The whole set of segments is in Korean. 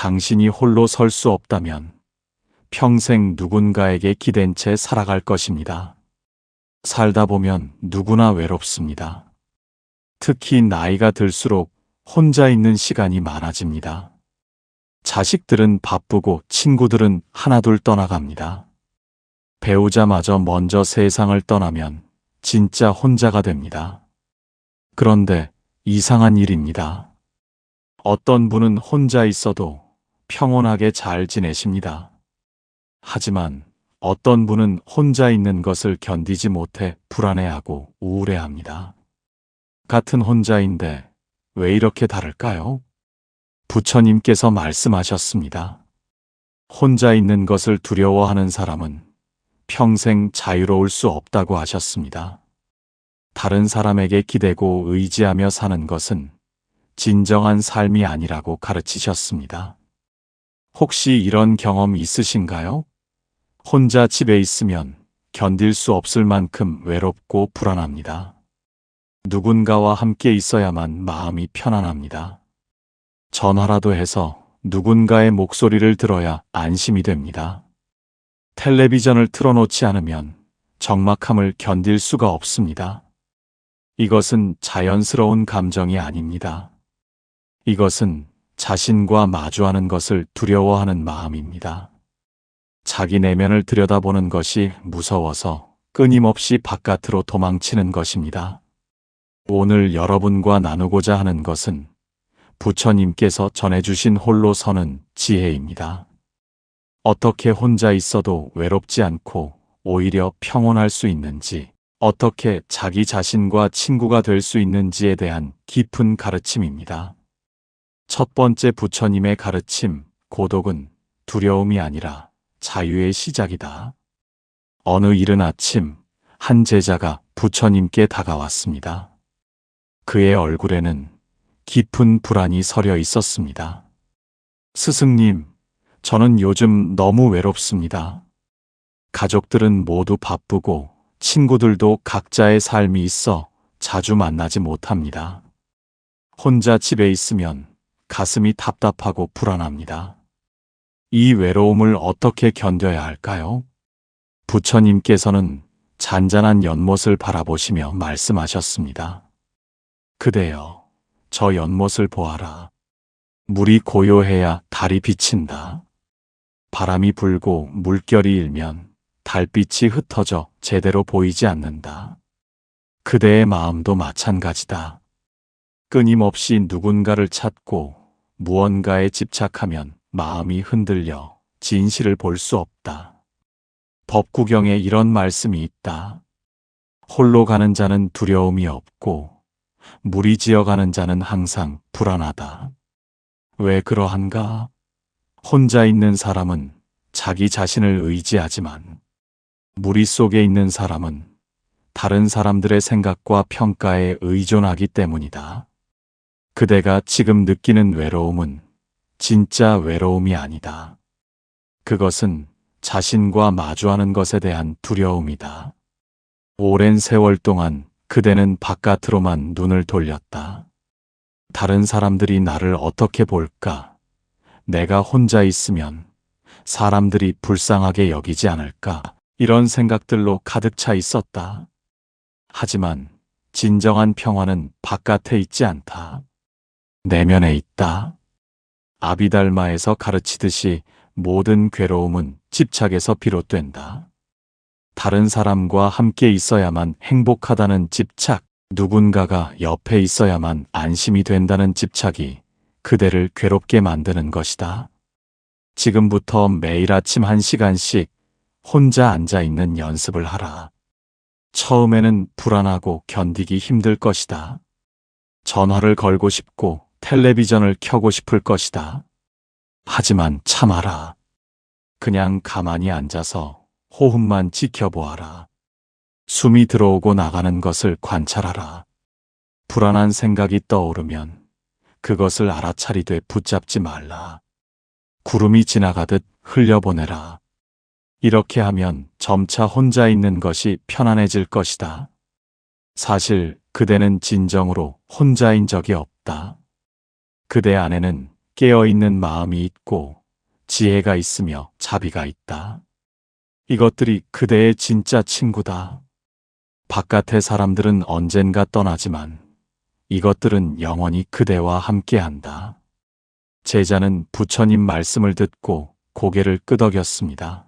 당신이 홀로 설 수 없다면 평생 누군가에게 기댄 채 살아갈 것입니다. 살다 보면 누구나 외롭습니다. 특히 나이가 들수록 혼자 있는 시간이 많아집니다. 자식들은 바쁘고 친구들은 하나둘 떠나갑니다. 배우자마저 먼저 세상을 떠나면 진짜 혼자가 됩니다. 그런데 이상한 일입니다. 어떤 분은 혼자 있어도 평온하게 잘 지내십니다. 하지만 어떤 분은 혼자 있는 것을 견디지 못해 불안해하고 우울해합니다. 같은 혼자인데 왜 이렇게 다를까요? 부처님께서 말씀하셨습니다. 혼자 있는 것을 두려워하는 사람은 평생 자유로울 수 없다고 하셨습니다. 다른 사람에게 기대고 의지하며 사는 것은 진정한 삶이 아니라고 가르치셨습니다. 혹시 이런 경험 있으신가요? 혼자 집에 있으면 견딜 수 없을 만큼 외롭고 불안합니다. 누군가와 함께 있어야만 마음이 편안합니다. 전화라도 해서 누군가의 목소리를 들어야 안심이 됩니다. 텔레비전을 틀어놓지 않으면 적막함을 견딜 수가 없습니다. 이것은 자연스러운 감정이 아닙니다. 이것은 자신과 마주하는 것을 두려워하는 마음입니다. 자기 내면을 들여다보는 것이 무서워서 끊임없이 바깥으로 도망치는 것입니다. 오늘 여러분과 나누고자 하는 것은 부처님께서 전해주신 홀로 서는 지혜입니다. 어떻게 혼자 있어도 외롭지 않고 오히려 평온할 수 있는지, 어떻게 자기 자신과 친구가 될 수 있는지에 대한 깊은 가르침입니다. 첫 번째 부처님의 가르침, 고독은 두려움이 아니라 자유의 시작이다. 어느 이른 아침, 한 제자가 부처님께 다가왔습니다. 그의 얼굴에는 깊은 불안이 서려 있었습니다. 스승님, 저는 요즘 너무 외롭습니다. 가족들은 모두 바쁘고 친구들도 각자의 삶이 있어 자주 만나지 못합니다. 혼자 집에 있으면 가슴이 답답하고 불안합니다. 이 외로움을 어떻게 견뎌야 할까요? 부처님께서는 잔잔한 연못을 바라보시며 말씀하셨습니다. 그대여, 저 연못을 보아라. 물이 고요해야 달이 비친다. 바람이 불고 물결이 일면 달빛이 흩어져 제대로 보이지 않는다. 그대의 마음도 마찬가지다. 끊임없이 누군가를 찾고 무언가에 집착하면 마음이 흔들려 진실을 볼 수 없다. 법구경에 이런 말씀이 있다. 홀로 가는 자는 두려움이 없고 무리지어 가는 자는 항상 불안하다. 왜 그러한가? 혼자 있는 사람은 자기 자신을 의지하지만 무리 속에 있는 사람은 다른 사람들의 생각과 평가에 의존하기 때문이다. 그대가 지금 느끼는 외로움은 진짜 외로움이 아니다. 그것은 자신과 마주하는 것에 대한 두려움이다. 오랜 세월 동안 그대는 바깥으로만 눈을 돌렸다. 다른 사람들이 나를 어떻게 볼까? 내가 혼자 있으면 사람들이 불쌍하게 여기지 않을까? 이런 생각들로 가득 차 있었다. 하지만 진정한 평화는 바깥에 있지 않다. 내면에 있다. 아비달마에서 가르치듯이 모든 괴로움은 집착에서 비롯된다. 다른 사람과 함께 있어야만 행복하다는 집착, 누군가가 옆에 있어야만 안심이 된다는 집착이 그대를 괴롭게 만드는 것이다. 지금부터 매일 아침 1시간씩 혼자 앉아있는 연습을 하라. 처음에는 불안하고 견디기 힘들 것이다. 전화를 걸고 싶고 텔레비전을 켜고 싶을 것이다. 하지만 참아라. 그냥 가만히 앉아서 호흡만 지켜보아라. 숨이 들어오고 나가는 것을 관찰하라. 불안한 생각이 떠오르면 그것을 알아차리되 붙잡지 말라. 구름이 지나가듯 흘려보내라. 이렇게 하면 점차 혼자 있는 것이 편안해질 것이다. 사실 그대는 진정으로 혼자인 적이 없다. 그대 안에는 깨어있는 마음이 있고 지혜가 있으며 자비가 있다. 이것들이 그대의 진짜 친구다. 바깥의 사람들은 언젠가 떠나지만 이것들은 영원히 그대와 함께한다. 제자는 부처님 말씀을 듣고 고개를 끄덕였습니다.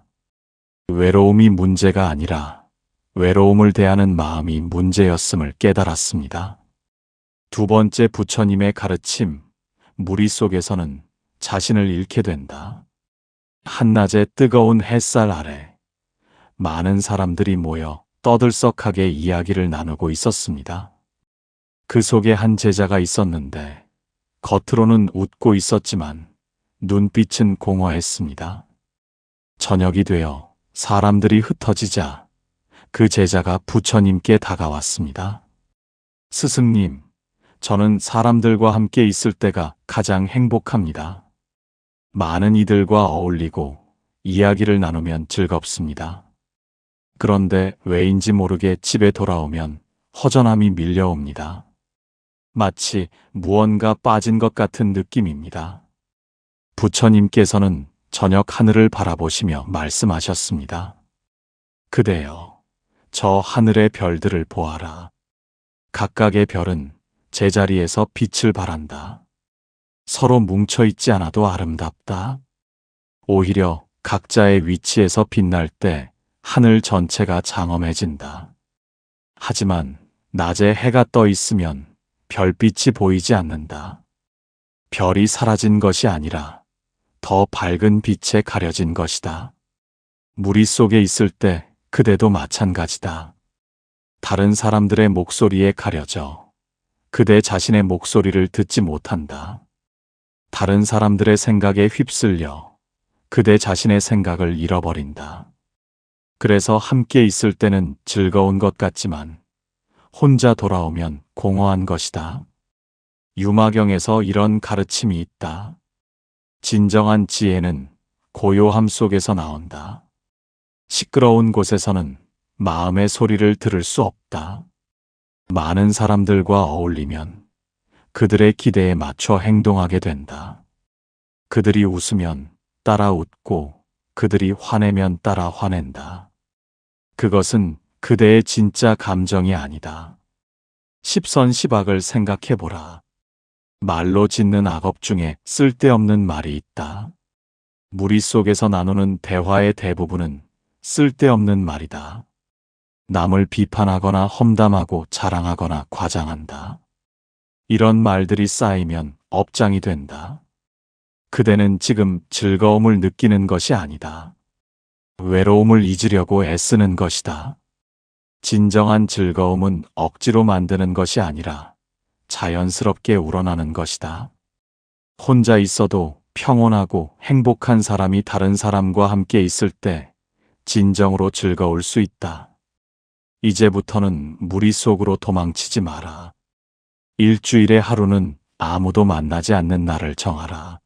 외로움이 문제가 아니라 외로움을 대하는 마음이 문제였음을 깨달았습니다. 두 번째 부처님의 가르침, 무리 속에서는 자신을 잃게 된다. 한낮의 뜨거운 햇살 아래 많은 사람들이 모여 떠들썩하게 이야기를 나누고 있었습니다. 그 속에 한 제자가 있었는데 겉으로는 웃고 있었지만 눈빛은 공허했습니다. 저녁이 되어 사람들이 흩어지자 그 제자가 부처님께 다가왔습니다. 스승님, 저는 사람들과 함께 있을 때가 가장 행복합니다. 많은 이들과 어울리고 이야기를 나누면 즐겁습니다. 그런데 왜인지 모르게 집에 돌아오면 허전함이 밀려옵니다. 마치 무언가 빠진 것 같은 느낌입니다. 부처님께서는 저녁 하늘을 바라보시며 말씀하셨습니다. 그대여, 저 하늘의 별들을 보아라. 각각의 별은 제자리에서 빛을 발한다. 서로 뭉쳐있지 않아도 아름답다. 오히려 각자의 위치에서 빛날 때 하늘 전체가 장엄해진다. 하지만 낮에 해가 떠 있으면 별빛이 보이지 않는다. 별이 사라진 것이 아니라 더 밝은 빛에 가려진 것이다. 무리 속에 있을 때 그대도 마찬가지다. 다른 사람들의 목소리에 가려져 그대 자신의 목소리를 듣지 못한다. 다른 사람들의 생각에 휩쓸려 그대 자신의 생각을 잃어버린다. 그래서 함께 있을 때는 즐거운 것 같지만 혼자 돌아오면 공허한 것이다. 유마경에서 이런 가르침이 있다. 진정한 지혜는 고요함 속에서 나온다. 시끄러운 곳에서는 마음의 소리를 들을 수 없다. 많은 사람들과 어울리면 그들의 기대에 맞춰 행동하게 된다. 그들이 웃으면 따라 웃고 그들이 화내면 따라 화낸다. 그것은 그대의 진짜 감정이 아니다. 십선시박을 생각해보라. 말로 짓는 악업 중에 쓸데없는 말이 있다. 무리 속에서 나누는 대화의 대부분은 쓸데없는 말이다. 남을 비판하거나 험담하고 자랑하거나 과장한다. 이런 말들이 쌓이면 업장이 된다. 그대는 지금 즐거움을 느끼는 것이 아니다. 외로움을 잊으려고 애쓰는 것이다. 진정한 즐거움은 억지로 만드는 것이 아니라 자연스럽게 우러나는 것이다. 혼자 있어도 평온하고 행복한 사람이 다른 사람과 함께 있을 때 진정으로 즐거울 수 있다. 이제부터는 무리 속으로 도망치지 마라. 일주일의 하루는 아무도 만나지 않는 날을 정하라.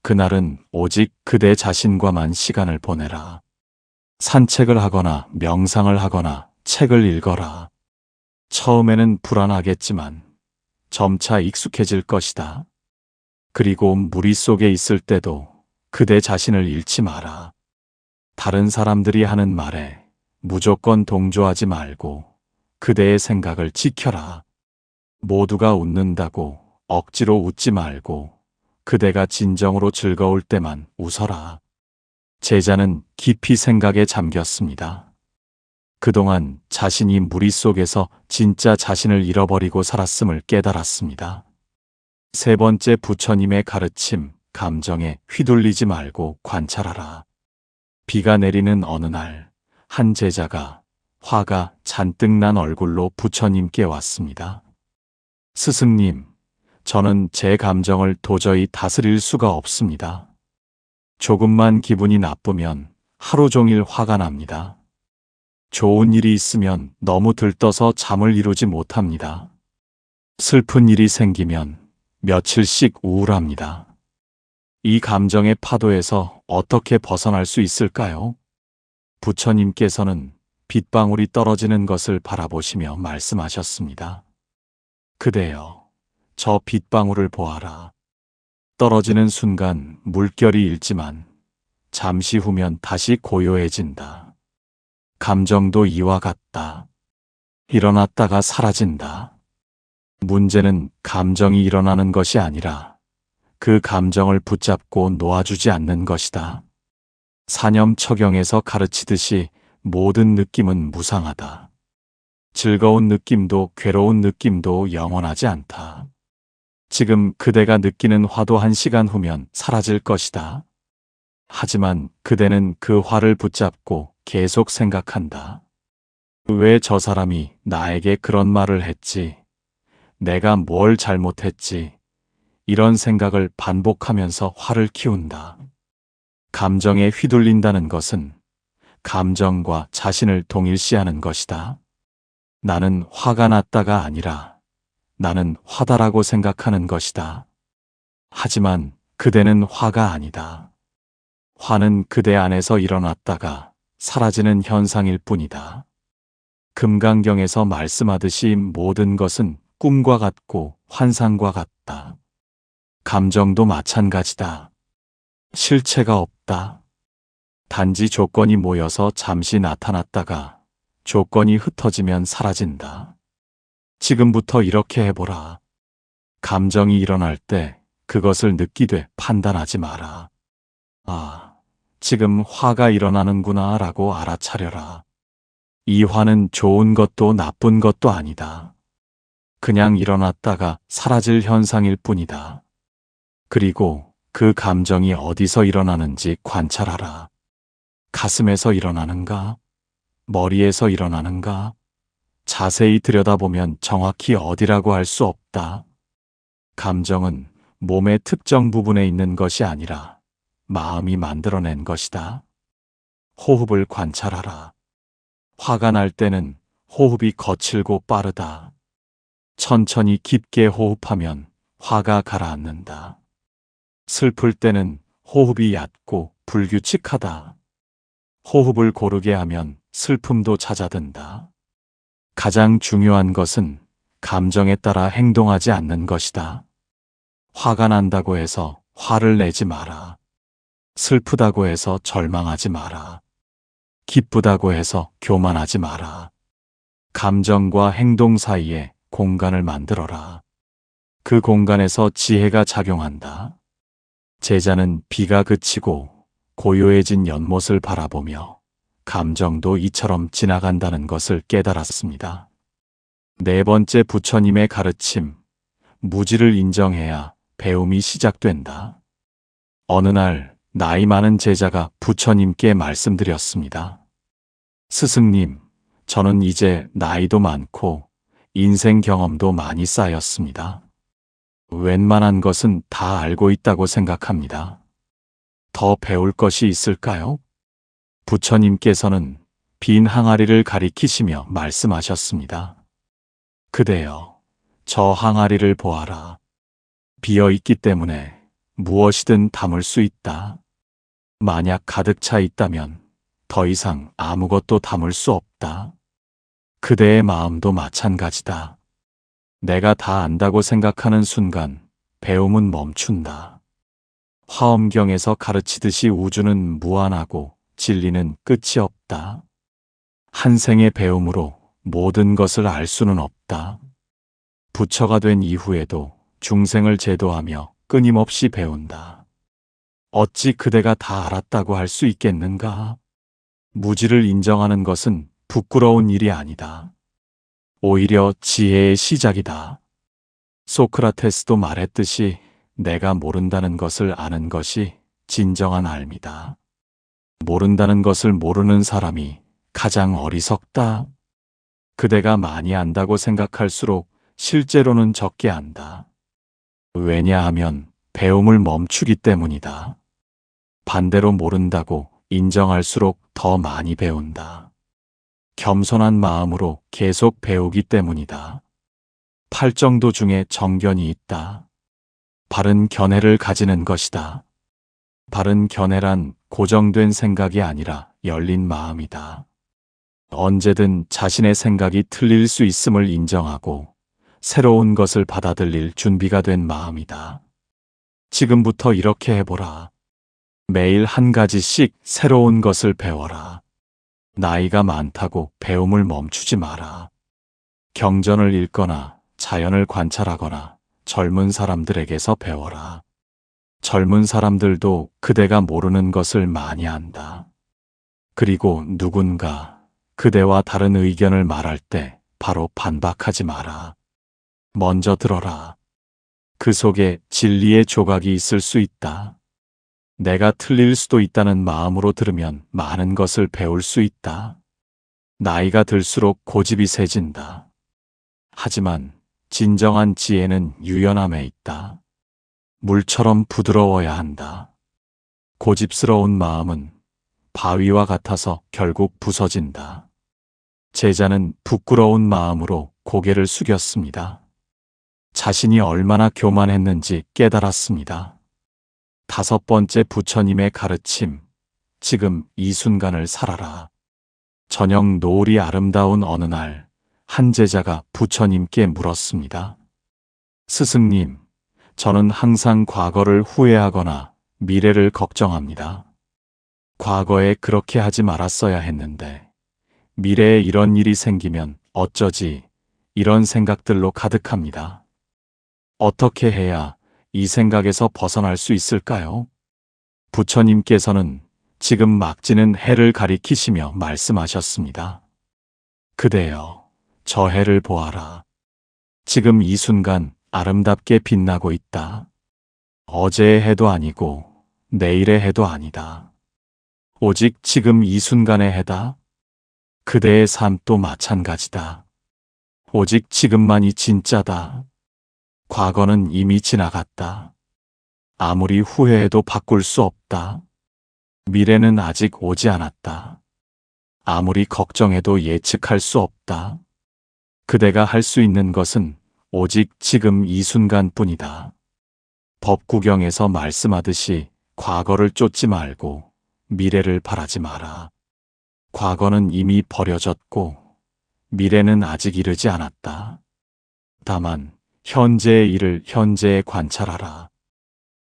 그날은 오직 그대 자신과만 시간을 보내라. 산책을 하거나 명상을 하거나 책을 읽어라. 처음에는 불안하겠지만 점차 익숙해질 것이다. 그리고 무리 속에 있을 때도 그대 자신을 잃지 마라. 다른 사람들이 하는 말에 무조건 동조하지 말고 그대의 생각을 지켜라. 모두가 웃는다고 억지로 웃지 말고 그대가 진정으로 즐거울 때만 웃어라. 제자는 깊이 생각에 잠겼습니다. 그동안 자신이 무리 속에서 진짜 자신을 잃어버리고 살았음을 깨달았습니다. 세 번째 부처님의 가르침, 감정에 휘둘리지 말고 관찰하라. 비가 내리는 어느 날, 한 제자가 화가 잔뜩 난 얼굴로 부처님께 왔습니다. 스승님, 저는 제 감정을 도저히 다스릴 수가 없습니다. 조금만 기분이 나쁘면 하루 종일 화가 납니다. 좋은 일이 있으면 너무 들떠서 잠을 이루지 못합니다. 슬픈 일이 생기면 며칠씩 우울합니다. 이 감정의 파도에서 어떻게 벗어날 수 있을까요? 부처님께서는 빗방울이 떨어지는 것을 바라보시며 말씀하셨습니다. 그대여, 저 빗방울을 보아라. 떨어지는 순간 물결이 일지만 잠시 후면 다시 고요해진다. 감정도 이와 같다. 일어났다가 사라진다. 문제는 감정이 일어나는 것이 아니라 그 감정을 붙잡고 놓아주지 않는 것이다. 사념척영에서 가르치듯이 모든 느낌은 무상하다. 즐거운 느낌도 괴로운 느낌도 영원하지 않다. 지금 그대가 느끼는 화도 1시간 후면 사라질 것이다. 하지만 그대는 그 화를 붙잡고 계속 생각한다. 왜 저 사람이 나에게 그런 말을 했지? 내가 뭘 잘못했지? 이런 생각을 반복하면서 화를 키운다. 감정에 휘둘린다는 것은 감정과 자신을 동일시하는 것이다. 나는 화가 났다가 아니라 나는 화다라고 생각하는 것이다. 하지만 그대는 화가 아니다. 화는 그대 안에서 일어났다가 사라지는 현상일 뿐이다. 금강경에서 말씀하듯이 모든 것은 꿈과 같고 환상과 같다. 감정도 마찬가지다. 실체가 없다. 단지 조건이 모여서 잠시 나타났다가 조건이 흩어지면 사라진다. 지금부터 이렇게 해보라. 감정이 일어날 때 그것을 느끼되 판단하지 마라. 아, 지금 화가 일어나는구나 라고 알아차려라. 이 화는 좋은 것도 나쁜 것도 아니다. 그냥 일어났다가 사라질 현상일 뿐이다. 그리고 그 감정이 어디서 일어나는지 관찰하라. 가슴에서 일어나는가? 머리에서 일어나는가? 자세히 들여다보면 정확히 어디라고 할 수 없다. 감정은 몸의 특정 부분에 있는 것이 아니라 마음이 만들어낸 것이다. 호흡을 관찰하라. 화가 날 때는 호흡이 거칠고 빠르다. 천천히 깊게 호흡하면 화가 가라앉는다. 슬플 때는 호흡이 얕고 불규칙하다. 호흡을 고르게 하면 슬픔도 잦아든다. 가장 중요한 것은 감정에 따라 행동하지 않는 것이다. 화가 난다고 해서 화를 내지 마라. 슬프다고 해서 절망하지 마라. 기쁘다고 해서 교만하지 마라. 감정과 행동 사이에 공간을 만들어라. 그 공간에서 지혜가 작용한다. 제자는 비가 그치고 고요해진 연못을 바라보며 감정도 이처럼 지나간다는 것을 깨달았습니다. 네 번째 부처님의 가르침, 무지를 인정해야 배움이 시작된다. 어느 날 나이 많은 제자가 부처님께 말씀드렸습니다. 스승님, 저는 이제 나이도 많고 인생 경험도 많이 쌓였습니다. 웬만한 것은 다 알고 있다고 생각합니다. 더 배울 것이 있을까요? 부처님께서는 빈 항아리를 가리키시며 말씀하셨습니다. 그대여, 저 항아리를 보아라. 비어 있기 때문에 무엇이든 담을 수 있다. 만약 가득 차 있다면 더 이상 아무것도 담을 수 없다. 그대의 마음도 마찬가지다. 내가 다 안다고 생각하는 순간 배움은 멈춘다. 화엄경에서 가르치듯이 우주는 무한하고 진리는 끝이 없다. 한 생의 배움으로 모든 것을 알 수는 없다. 부처가 된 이후에도 중생을 제도하며 끊임없이 배운다. 어찌 그대가 다 알았다고 할 수 있겠는가? 무지를 인정하는 것은 부끄러운 일이 아니다. 오히려 지혜의 시작이다. 소크라테스도 말했듯이 내가 모른다는 것을 아는 것이 진정한 알미다. 모른다는 것을 모르는 사람이 가장 어리석다. 그대가 많이 안다고 생각할수록 실제로는 적게 안다. 왜냐하면 배움을 멈추기 때문이다. 반대로 모른다고 인정할수록 더 많이 배운다. 겸손한 마음으로 계속 배우기 때문이다. 팔정도 중에 정견이 있다. 바른 견해를 가지는 것이다. 바른 견해란 고정된 생각이 아니라 열린 마음이다. 언제든 자신의 생각이 틀릴 수 있음을 인정하고 새로운 것을 받아들일 준비가 된 마음이다. 지금부터 이렇게 해보라. 매일 한 가지씩 새로운 것을 배워라. 나이가 많다고 배움을 멈추지 마라. 경전을 읽거나 자연을 관찰하거나 젊은 사람들에게서 배워라. 젊은 사람들도 그대가 모르는 것을 많이 안다. 그리고 누군가 그대와 다른 의견을 말할 때 바로 반박하지 마라. 먼저 들어라. 그 속에 진리의 조각이 있을 수 있다. 내가 틀릴 수도 있다는 마음으로 들으면 많은 것을 배울 수 있다. 나이가 들수록 고집이 세진다. 하지만 진정한 지혜는 유연함에 있다. 물처럼 부드러워야 한다. 고집스러운 마음은 바위와 같아서 결국 부서진다. 제자는 부끄러운 마음으로 고개를 숙였습니다. 자신이 얼마나 교만했는지 깨달았습니다. 5번째 부처님의 가르침, 지금 이 순간을 살아라. 저녁 노을이 아름다운 어느 날, 한 제자가 부처님께 물었습니다. 스승님, 저는 항상 과거를 후회하거나 미래를 걱정합니다. 과거에 그렇게 하지 말았어야 했는데, 미래에 이런 일이 생기면 어쩌지, 이런 생각들로 가득합니다. 어떻게 해야 이 생각에서 벗어날 수 있을까요? 부처님께서는 지금 막 지는 해를 가리키시며 말씀하셨습니다. 그대여, 저 해를 보아라. 지금 이 순간 아름답게 빛나고 있다. 어제의 해도 아니고 내일의 해도 아니다. 오직 지금 이 순간의 해다. 그대의 삶도 마찬가지다. 오직 지금만이 진짜다. 과거는 이미 지나갔다. 아무리 후회해도 바꿀 수 없다. 미래는 아직 오지 않았다. 아무리 걱정해도 예측할 수 없다. 그대가 할 수 있는 것은 오직 지금 이 순간뿐이다. 법구경에서 말씀하듯이 과거를 쫓지 말고 미래를 바라지 마라. 과거는 이미 버려졌고 미래는 아직 이르지 않았다. 다만 현재의 일을 현재에 관찰하라.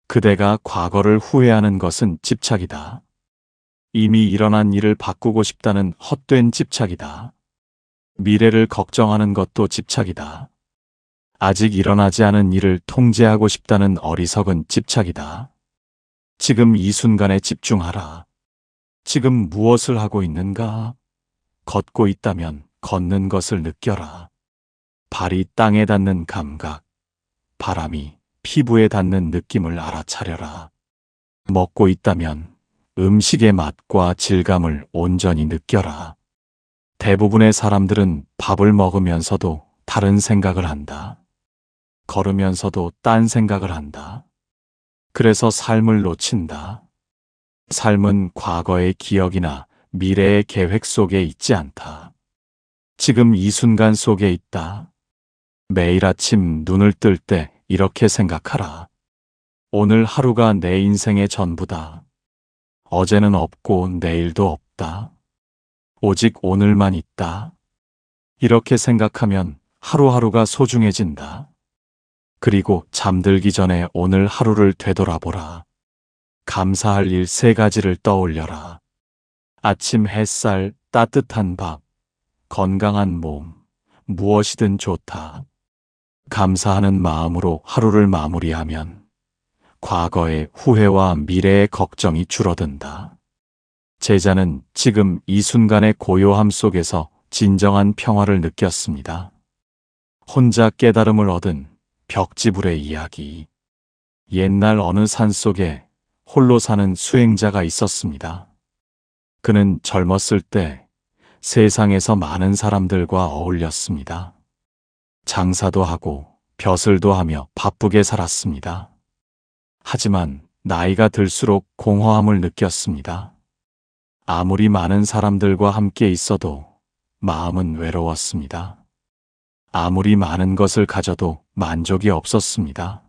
그대가 과거를 후회하는 것은 집착이다. 이미 일어난 일을 바꾸고 싶다는 헛된 집착이다. 미래를 걱정하는 것도 집착이다. 아직 일어나지 않은 일을 통제하고 싶다는 어리석은 집착이다. 지금 이 순간에 집중하라. 지금 무엇을 하고 있는가? 걷고 있다면 걷는 것을 느껴라. 발이 땅에 닿는 감각, 바람이 피부에 닿는 느낌을 알아차려라. 먹고 있다면 음식의 맛과 질감을 온전히 느껴라. 대부분의 사람들은 밥을 먹으면서도 다른 생각을 한다. 걸으면서도 딴 생각을 한다. 그래서 삶을 놓친다. 삶은 과거의 기억이나 미래의 계획 속에 있지 않다. 지금 이 순간 속에 있다. 매일 아침 눈을 뜰 때 이렇게 생각하라. 오늘 하루가 내 인생의 전부다. 어제는 없고 내일도 없다. 오직 오늘만 있다. 이렇게 생각하면 하루하루가 소중해진다. 그리고 잠들기 전에 오늘 하루를 되돌아보라. 감사할 일 3가지를 떠올려라. 아침 햇살, 따뜻한 밥, 건강한 몸, 무엇이든 좋다. 감사하는 마음으로 하루를 마무리하면 과거의 후회와 미래의 걱정이 줄어든다. 제자는 지금 이 순간의 고요함 속에서 진정한 평화를 느꼈습니다. 혼자 깨달음을 얻은 벽지불의 이야기. 옛날 어느 산 속에 홀로 사는 수행자가 있었습니다. 그는 젊었을 때 세상에서 많은 사람들과 어울렸습니다. 장사도 하고 벼슬도 하며 바쁘게 살았습니다. 하지만 나이가 들수록 공허함을 느꼈습니다. 아무리 많은 사람들과 함께 있어도 마음은 외로웠습니다. 아무리 많은 것을 가져도 만족이 없었습니다.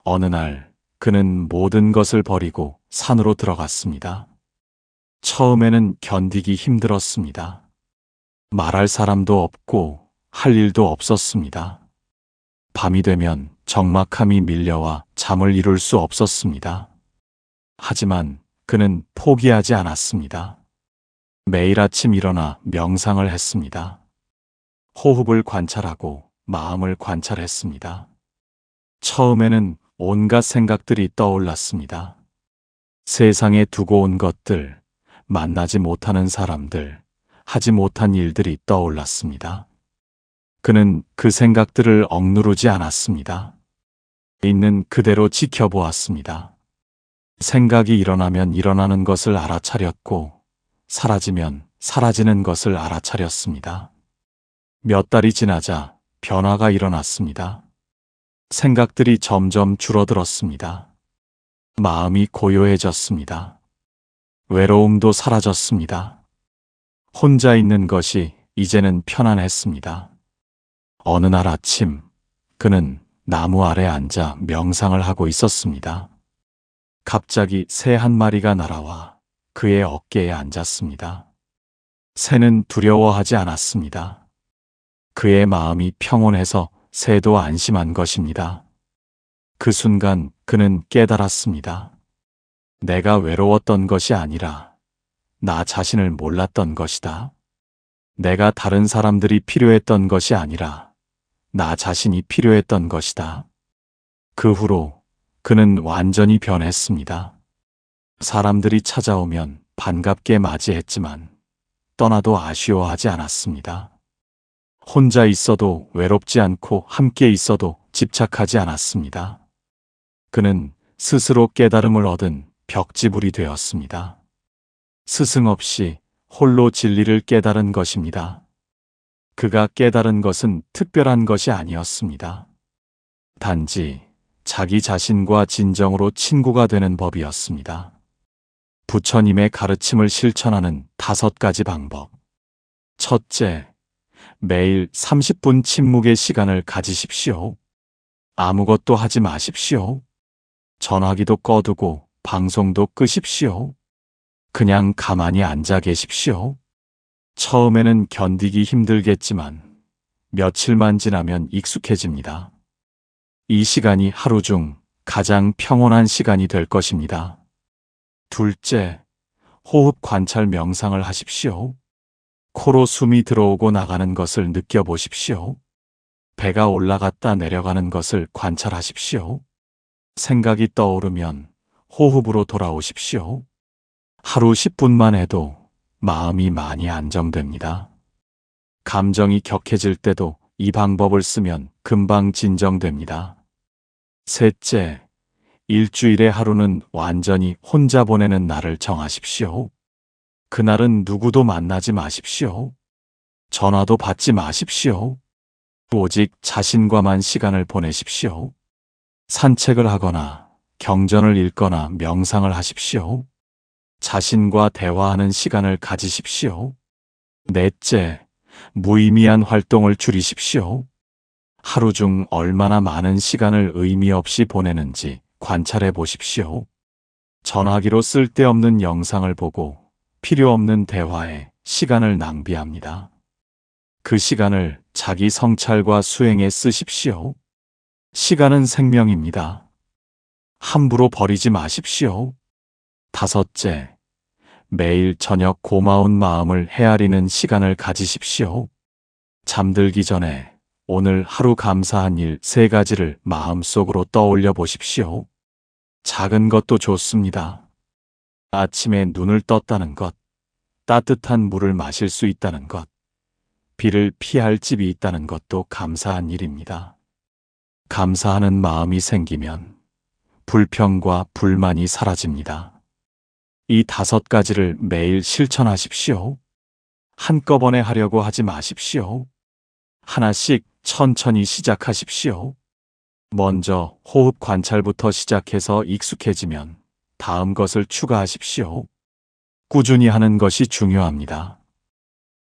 어느 날 그는 모든 것을 버리고 산으로 들어갔습니다. 처음에는 견디기 힘들었습니다. 말할 사람도 없고 할 일도 없었습니다. 밤이 되면 적막함이 밀려와 잠을 이룰 수 없었습니다. 하지만 그는 포기하지 않았습니다. 매일 아침 일어나 명상을 했습니다. 호흡을 관찰하고 마음을 관찰했습니다. 처음에는 온갖 생각들이 떠올랐습니다. 세상에 두고 온 것들, 만나지 못하는 사람들, 하지 못한 일들이 떠올랐습니다. 그는 그 생각들을 억누르지 않았습니다. 있는 그대로 지켜보았습니다. 생각이 일어나면 일어나는 것을 알아차렸고, 사라지면 사라지는 것을 알아차렸습니다. 몇 달이 지나자 변화가 일어났습니다. 생각들이 점점 줄어들었습니다. 마음이 고요해졌습니다. 외로움도 사라졌습니다. 혼자 있는 것이 이제는 편안했습니다. 어느 날 아침, 그는 나무 아래 앉아 명상을 하고 있었습니다. 갑자기 새 한 마리가 날아와 그의 어깨에 앉았습니다. 새는 두려워하지 않았습니다. 그의 마음이 평온해서 새도 안심한 것입니다. 그 순간 그는 깨달았습니다. 내가 외로웠던 것이 아니라 나 자신을 몰랐던 것이다. 내가 다른 사람들이 필요했던 것이 아니라 나 자신이 필요했던 것이다. 그 후로 그는 완전히 변했습니다. 사람들이 찾아오면 반갑게 맞이했지만 떠나도 아쉬워하지 않았습니다. 혼자 있어도 외롭지 않고 함께 있어도 집착하지 않았습니다. 그는 스스로 깨달음을 얻은 벽지불이 되었습니다. 스승 없이 홀로 진리를 깨달은 것입니다. 그가 깨달은 것은 특별한 것이 아니었습니다. 단지 자기 자신과 진정으로 친구가 되는 법이었습니다. 부처님의 가르침을 실천하는 5가지 방법. 첫째, 매일 30분 침묵의 시간을 가지십시오. 아무것도 하지 마십시오. 전화기도 꺼두고 방송도 끄십시오. 그냥 가만히 앉아 계십시오. 처음에는 견디기 힘들겠지만 며칠만 지나면 익숙해집니다. 이 시간이 하루 중 가장 평온한 시간이 될 것입니다. 둘째, 호흡 관찰 명상을 하십시오. 코로 숨이 들어오고 나가는 것을 느껴보십시오. 배가 올라갔다 내려가는 것을 관찰하십시오. 생각이 떠오르면 호흡으로 돌아오십시오. 하루 10분만 해도 마음이 많이 안정됩니다. 감정이 격해질 때도 이 방법을 쓰면 금방 진정됩니다. 셋째, 일주일의 하루는 완전히 혼자 보내는 날을 정하십시오. 그날은 누구도 만나지 마십시오. 전화도 받지 마십시오. 오직 자신과만 시간을 보내십시오. 산책을 하거나 경전을 읽거나 명상을 하십시오. 자신과 대화하는 시간을 가지십시오. 넷째, 무의미한 활동을 줄이십시오. 하루 중 얼마나 많은 시간을 의미 없이 보내는지 관찰해 보십시오. 전화기로 쓸데없는 영상을 보고 필요 없는 대화에 시간을 낭비합니다. 그 시간을 자기 성찰과 수행에 쓰십시오. 시간은 생명입니다. 함부로 버리지 마십시오. 다섯째, 매일 저녁 고마운 마음을 헤아리는 시간을 가지십시오. 잠들기 전에 오늘 하루 감사한 일 3가지를 마음속으로 떠올려 보십시오. 작은 것도 좋습니다. 아침에 눈을 떴다는 것, 따뜻한 물을 마실 수 있다는 것, 비를 피할 집이 있다는 것도 감사한 일입니다. 감사하는 마음이 생기면 불평과 불만이 사라집니다. 이 5가지를 매일 실천하십시오. 한꺼번에 하려고 하지 마십시오. 하나씩 천천히 시작하십시오. 먼저 호흡 관찰부터 시작해서 익숙해지면 다음 것을 추가하십시오. 꾸준히 하는 것이 중요합니다.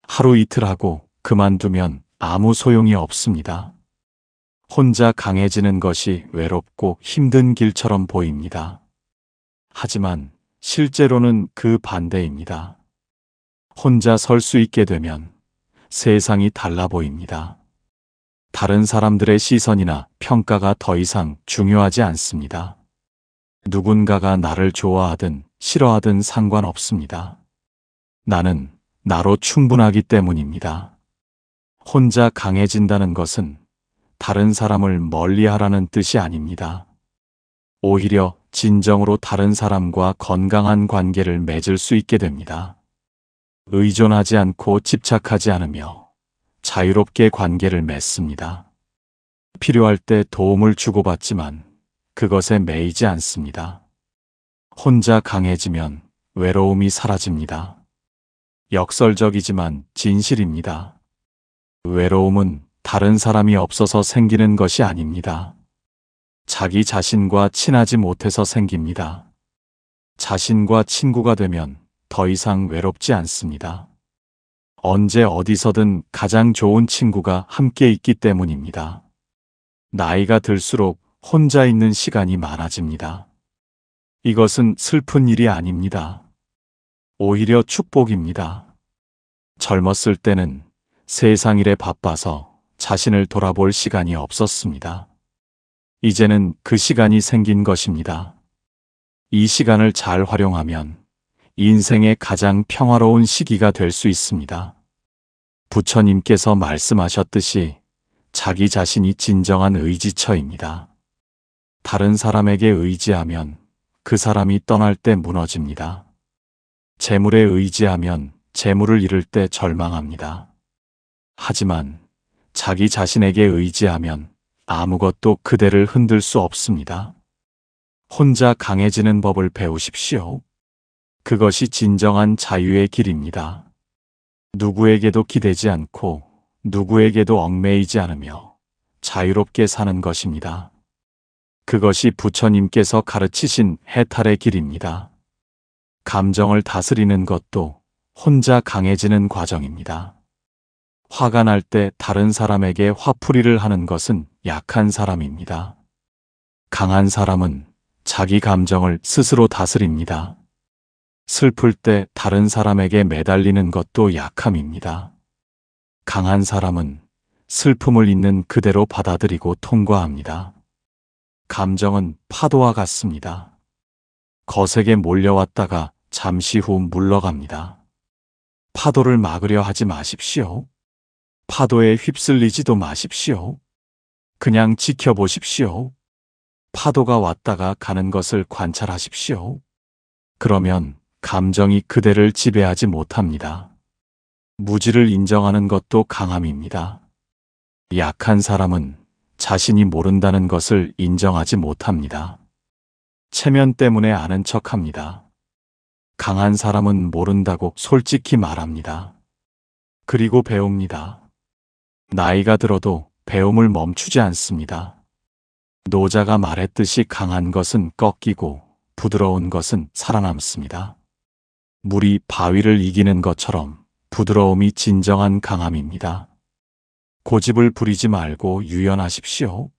하루 이틀 하고 그만두면 아무 소용이 없습니다. 혼자 강해지는 것이 외롭고 힘든 길처럼 보입니다. 하지만 실제로는 그 반대입니다. 혼자 설 수 있게 되면 세상이 달라 보입니다. 다른 사람들의 시선이나 평가가 더 이상 중요하지 않습니다. 누군가가 나를 좋아하든 싫어하든 상관없습니다. 나는 나로 충분하기 때문입니다. 혼자 강해진다는 것은 다른 사람을 멀리하라는 뜻이 아닙니다. 오히려 진정으로 다른 사람과 건강한 관계를 맺을 수 있게 됩니다. 의존하지 않고 집착하지 않으며 자유롭게 관계를 맺습니다. 필요할 때 도움을 주고받지만 그것에 매이지 않습니다. 혼자 강해지면 외로움이 사라집니다. 역설적이지만 진실입니다. 외로움은 다른 사람이 없어서 생기는 것이 아닙니다. 자기 자신과 친하지 못해서 생깁니다. 자신과 친구가 되면 더 이상 외롭지 않습니다. 언제 어디서든 가장 좋은 친구가 함께 있기 때문입니다. 나이가 들수록 혼자 있는 시간이 많아집니다. 이것은 슬픈 일이 아닙니다. 오히려 축복입니다. 젊었을 때는 세상 일에 바빠서 자신을 돌아볼 시간이 없었습니다. 이제는 그 시간이 생긴 것입니다. 이 시간을 잘 활용하면 인생의 가장 평화로운 시기가 될 수 있습니다. 부처님께서 말씀하셨듯이 자기 자신이 진정한 의지처입니다. 다른 사람에게 의지하면 그 사람이 떠날 때 무너집니다. 재물에 의지하면 재물을 잃을 때 절망합니다. 하지만 자기 자신에게 의지하면 아무것도 그대를 흔들 수 없습니다. 혼자 강해지는 법을 배우십시오. 그것이 진정한 자유의 길입니다. 누구에게도 기대지 않고 누구에게도 얽매이지 않으며 자유롭게 사는 것입니다. 그것이 부처님께서 가르치신 해탈의 길입니다. 감정을 다스리는 것도 혼자 강해지는 과정입니다. 화가 날 때 다른 사람에게 화풀이를 하는 것은 약한 사람입니다. 강한 사람은 자기 감정을 스스로 다스립니다. 슬플 때 다른 사람에게 매달리는 것도 약함입니다. 강한 사람은 슬픔을 있는 그대로 받아들이고 통과합니다. 감정은 파도와 같습니다. 거세게 몰려왔다가 잠시 후 물러갑니다. 파도를 막으려 하지 마십시오. 파도에 휩쓸리지도 마십시오. 그냥 지켜보십시오. 파도가 왔다가 가는 것을 관찰하십시오. 그러면 감정이 그대를 지배하지 못합니다. 무지를 인정하는 것도 강함입니다. 약한 사람은 자신이 모른다는 것을 인정하지 못합니다. 체면 때문에 아는 척합니다. 강한 사람은 모른다고 솔직히 말합니다. 그리고 배웁니다. 나이가 들어도 배움을 멈추지 않습니다. 노자가 말했듯이 강한 것은 꺾이고 부드러운 것은 살아남습니다. 물이 바위를 이기는 것처럼 부드러움이 진정한 강함입니다. 고집을 부리지 말고 유연하십시오.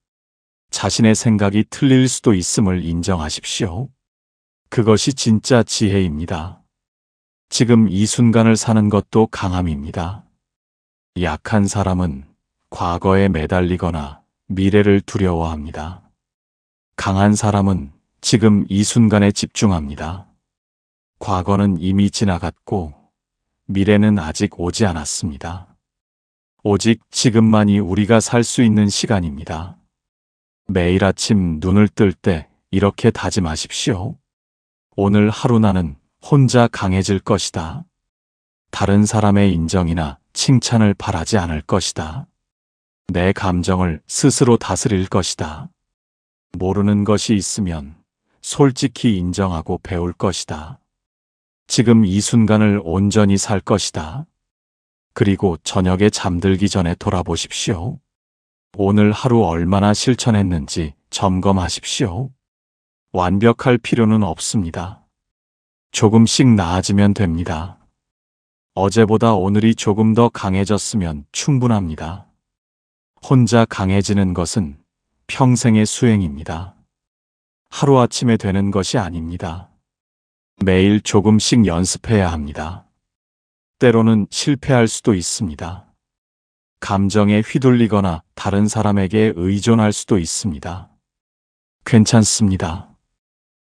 자신의 생각이 틀릴 수도 있음을 인정하십시오. 그것이 진짜 지혜입니다. 지금 이 순간을 사는 것도 강함입니다. 약한 사람은 과거에 매달리거나 미래를 두려워합니다. 강한 사람은 지금 이 순간에 집중합니다. 과거는 이미 지나갔고 미래는 아직 오지 않았습니다. 오직 지금만이 우리가 살 수 있는 시간입니다. 매일 아침 눈을 뜰 때 이렇게 다짐하십시오. 오늘 하루 나는 혼자 강해질 것이다. 다른 사람의 인정이나 칭찬을 바라지 않을 것이다. 내 감정을 스스로 다스릴 것이다. 모르는 것이 있으면 솔직히 인정하고 배울 것이다. 지금 이 순간을 온전히 살 것이다. 그리고 저녁에 잠들기 전에 돌아보십시오. 오늘 하루 얼마나 실천했는지 점검하십시오. 완벽할 필요는 없습니다. 조금씩 나아지면 됩니다. 어제보다 오늘이 조금 더 강해졌으면 충분합니다. 혼자 강해지는 것은 평생의 수행입니다. 하루아침에 되는 것이 아닙니다. 매일 조금씩 연습해야 합니다. 때로는 실패할 수도 있습니다. 감정에 휘둘리거나 다른 사람에게 의존할 수도 있습니다. 괜찮습니다.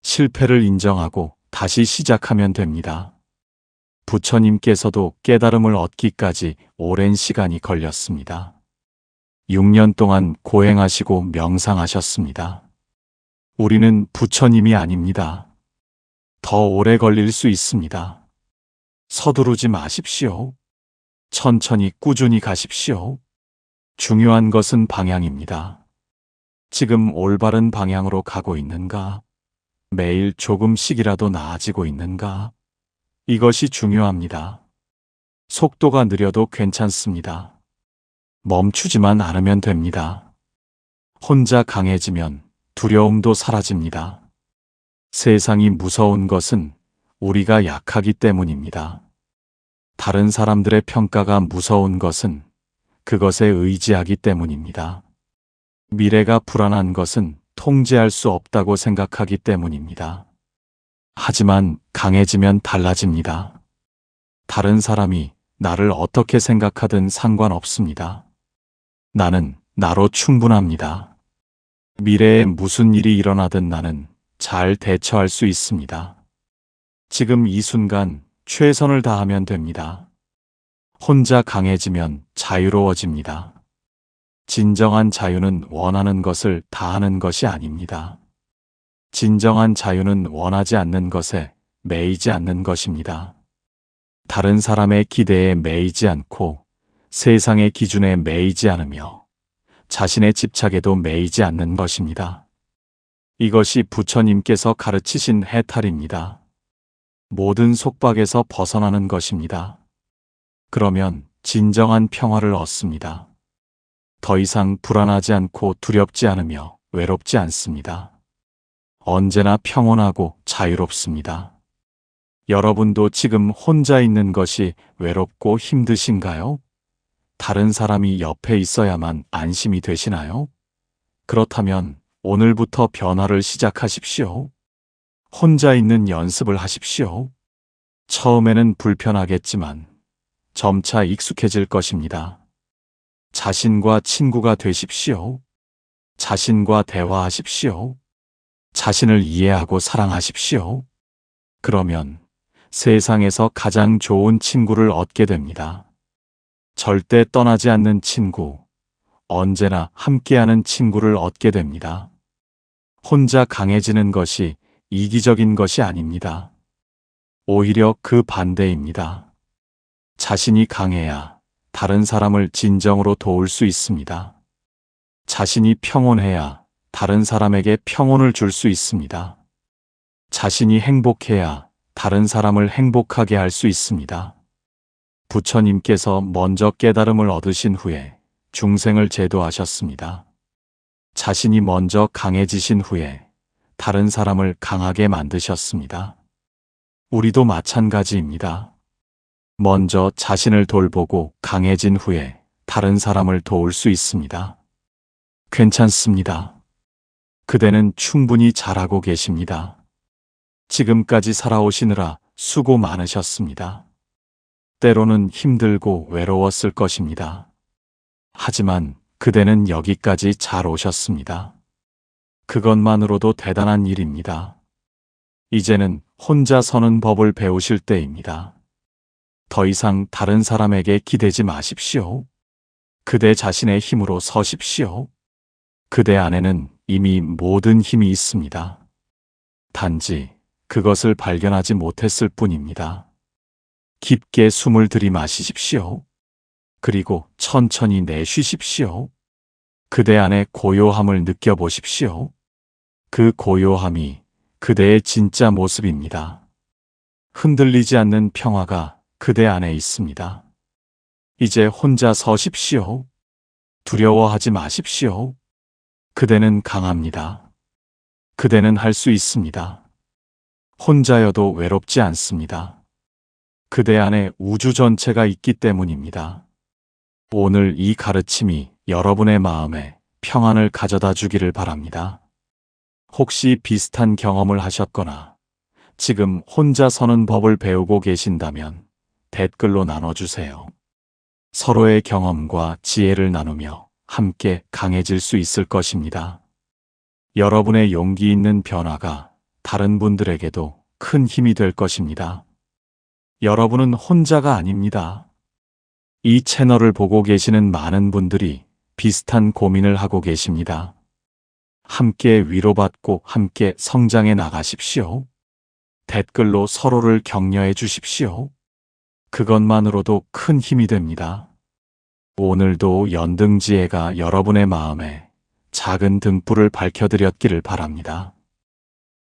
실패를 인정하고 다시 시작하면 됩니다. 부처님께서도 깨달음을 얻기까지 오랜 시간이 걸렸습니다. 6년 동안 고행하시고 명상하셨습니다. 우리는 부처님이 아닙니다. 더 오래 걸릴 수 있습니다. 서두르지 마십시오. 천천히 꾸준히 가십시오. 중요한 것은 방향입니다. 지금 올바른 방향으로 가고 있는가? 매일 조금씩이라도 나아지고 있는가? 이것이 중요합니다. 속도가 느려도 괜찮습니다. 멈추지만 않으면 됩니다. 혼자 강해지면 두려움도 사라집니다. 세상이 무서운 것은 우리가 약하기 때문입니다. 다른 사람들의 평가가 무서운 것은 그것에 의지하기 때문입니다. 미래가 불안한 것은 통제할 수 없다고 생각하기 때문입니다. 하지만 강해지면 달라집니다. 다른 사람이 나를 어떻게 생각하든 상관없습니다. 나는 나로 충분합니다. 미래에 무슨 일이 일어나든 나는 잘 대처할 수 있습니다. 지금 이 순간 최선을 다하면 됩니다. 혼자 강해지면 자유로워집니다. 진정한 자유는 원하는 것을 다 하는 것이 아닙니다. 진정한 자유는 원하지 않는 것에 매이지 않는 것입니다. 다른 사람의 기대에 매이지 않고 세상의 기준에 매이지 않으며 자신의 집착에도 매이지 않는 것입니다. 이것이 부처님께서 가르치신 해탈입니다. 모든 속박에서 벗어나는 것입니다. 그러면 진정한 평화를 얻습니다. 더 이상 불안하지 않고 두렵지 않으며 외롭지 않습니다. 언제나 평온하고 자유롭습니다. 여러분도 지금 혼자 있는 것이 외롭고 힘드신가요? 다른 사람이 옆에 있어야만 안심이 되시나요? 그렇다면 오늘부터 변화를 시작하십시오. 혼자 있는 연습을 하십시오. 처음에는 불편하겠지만 점차 익숙해질 것입니다. 자신과 친구가 되십시오. 자신과 대화하십시오. 자신을 이해하고 사랑하십시오. 그러면 세상에서 가장 좋은 친구를 얻게 됩니다. 절대 떠나지 않는 친구, 언제나 함께하는 친구를 얻게 됩니다. 혼자 강해지는 것이 이기적인 것이 아닙니다. 오히려 그 반대입니다. 자신이 강해야 다른 사람을 진정으로 도울 수 있습니다. 자신이 평온해야 다른 사람에게 평온을 줄 수 있습니다. 자신이 행복해야 다른 사람을 행복하게 할 수 있습니다. 부처님께서 먼저 깨달음을 얻으신 후에 중생을 제도하셨습니다. 자신이 먼저 강해지신 후에 다른 사람을 강하게 만드셨습니다. 우리도 마찬가지입니다. 먼저 자신을 돌보고 강해진 후에 다른 사람을 도울 수 있습니다. 괜찮습니다. 그대는 충분히 잘하고 계십니다. 지금까지 살아오시느라 수고 많으셨습니다. 때로는 힘들고 외로웠을 것입니다. 하지만 그대는 여기까지 잘 오셨습니다. 그것만으로도 대단한 일입니다. 이제는 혼자 서는 법을 배우실 때입니다. 더 이상 다른 사람에게 기대지 마십시오. 그대 자신의 힘으로 서십시오. 그대 안에는 이미 모든 힘이 있습니다. 단지 그것을 발견하지 못했을 뿐입니다. 깊게 숨을 들이마시십시오. 그리고 천천히 내쉬십시오. 그대 안의 고요함을 느껴보십시오. 그 고요함이 그대의 진짜 모습입니다. 흔들리지 않는 평화가 그대 안에 있습니다. 이제 혼자 서십시오. 두려워하지 마십시오. 그대는 강합니다. 그대는 할 수 있습니다. 혼자여도 외롭지 않습니다. 그대 안에 우주 전체가 있기 때문입니다. 오늘 이 가르침이 여러분의 마음에 평안을 가져다 주기를 바랍니다. 혹시 비슷한 경험을 하셨거나 지금 혼자 서는 법을 배우고 계신다면 댓글로 나눠주세요. 서로의 경험과 지혜를 나누며 함께 강해질 수 있을 것입니다. 여러분의 용기 있는 변화가 다른 분들에게도 큰 힘이 될 것입니다. 여러분은 혼자가 아닙니다. 이 채널을 보고 계시는 많은 분들이 비슷한 고민을 하고 계십니다. 함께 위로받고 함께 성장해 나가십시오. 댓글로 서로를 격려해 주십시오. 그것만으로도 큰 힘이 됩니다. 오늘도 연등지혜가 여러분의 마음에 작은 등불을 밝혀드렸기를 바랍니다.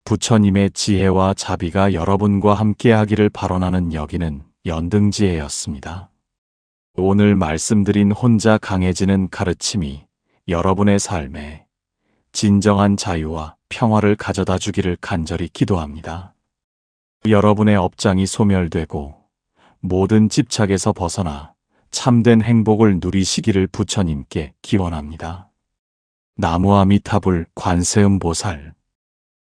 부처님의 지혜와 자비가 여러분과 함께하기를 발언하는 여기는 연등지혜였습니다. 오늘 말씀드린 혼자 강해지는 가르침이 여러분의 삶에 진정한 자유와 평화를 가져다 주기를 간절히 기도합니다. 여러분의 업장이 소멸되고 모든 집착에서 벗어나 참된 행복을 누리시기를 부처님께 기원합니다. 나무 아미타불 관세음보살